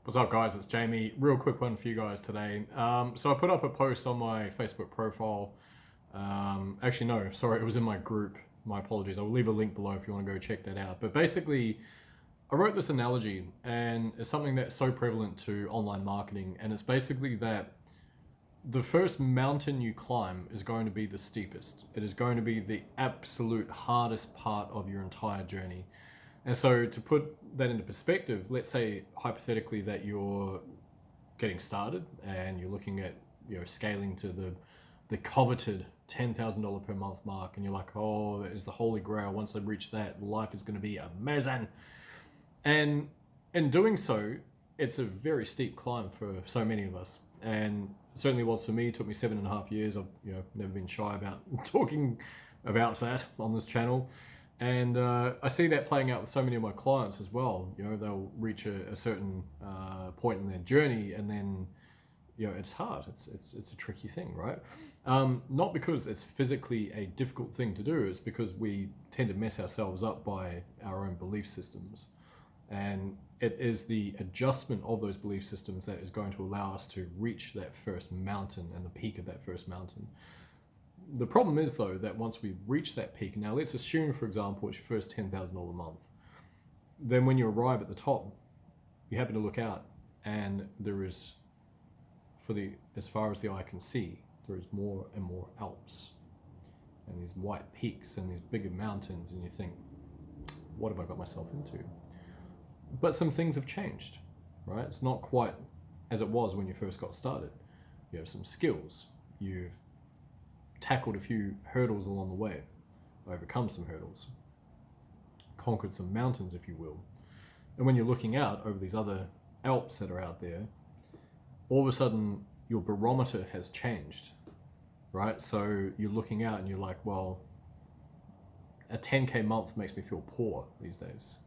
What's up, guys? It's Jamie. Real quick one for you guys today. So I put up a post on my Facebook profile. Actually, no, sorry, it was in my group. My apologies. I'll leave a link below if you want to go check that out. But basically, I wrote this analogy, and it's something that's so prevalent to online marketing. And it's basically that the first mountain you climb is going to be the steepest. It is going to be the absolute hardest part of your entire journey. And so to put that into perspective, let's say hypothetically that you're getting started and you're looking at, scaling to the coveted $10,000 per month mark, and you're like, oh, that is the holy grail. Once I reach that, life is going to be amazing. And in doing so, it's a very steep climb for so many of us. And it certainly was for me. It took me 7.5 years. I've never been shy about talking about that on this channel. And I see that playing out with so many of my clients as well. They'll reach a certain point in their journey, and then it's hard. It's a tricky thing, right? Not because it's physically a difficult thing to do. It's because we tend to mess ourselves up by our own belief systems. And it is the adjustment of those belief systems that is going to allow us to reach that first mountain and the peak of that first mountain. The problem is, though, that once we reach that peak, now let's assume, for example, it's your first $10,000 a month. Then when you arrive at the top, you happen to look out, and there is, as far as the eye can see, there is more and more Alps, and these white peaks, and these bigger mountains, and you think, what have I got myself into? But some things have changed, right? It's not quite as it was when you first got started. You have some skills. You've tackled a few hurdles along the way, overcome some hurdles, conquered some mountains, if you will. And when you're looking out over these other Alps that are out there, all of a sudden your barometer has changed, right? So you're looking out and you're like, well, a 10K month makes me feel poor these days.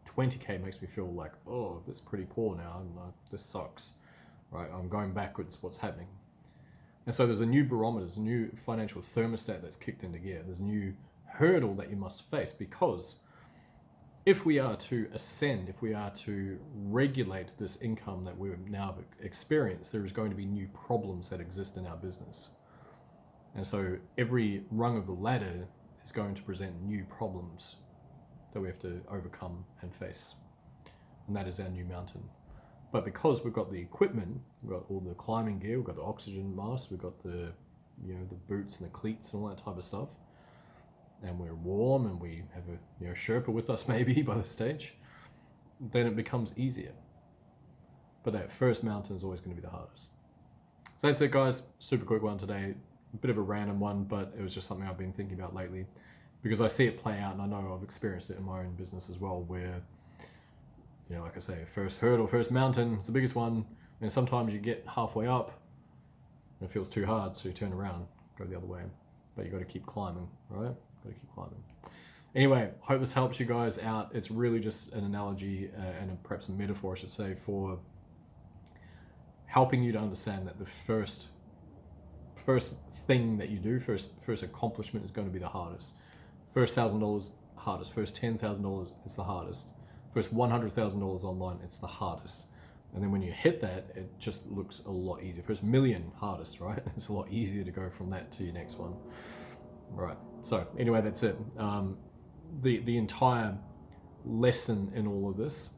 20K makes me feel like, oh, that's pretty poor now, and this sucks, right? I'm going backwards, what's happening? And so there's a new barometer, there's a new financial thermostat that's kicked into gear. There's a new hurdle that you must face, because if we are to ascend, if we are to regulate this income that we've now experienced, there is going to be new problems that exist in our business. And so every rung of the ladder is going to present new problems that we have to overcome and face. And that is our new mountain. But because we've got the equipment, we've got all the climbing gear, we've got the oxygen mask, we've got the the boots and the cleats and all that type of stuff, and we're warm and we have a Sherpa with us maybe by the stage, then it becomes easier. But that first mountain is always going to be the hardest. So that's it, guys. Super quick one today. A bit of a random one, but it was just something I've been thinking about lately, because I see it play out, and I know I've experienced it in my own business as well, where like I say, first hurdle, first mountain, it's the biggest one. And sometimes you get halfway up and it feels too hard, so you turn around, go the other way. But you got to keep climbing, right? Got to keep climbing. Anyway, hope this helps you guys out. It's really just an analogy and perhaps a metaphor, I should say, for helping you to understand that the first thing that you do, first accomplishment is going to be the hardest. First $1,000, hardest. First $10,000 is the hardest. First $100,000 online, it's the hardest. And then when you hit that, it just looks a lot easier. First million, hardest, right? It's a lot easier to go from that to your next one. Right, so anyway, that's it. The entire lesson in all of this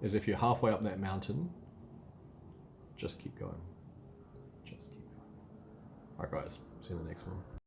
is, if you're halfway up that mountain, just keep going. Just keep going. All right, guys, see you in the next one.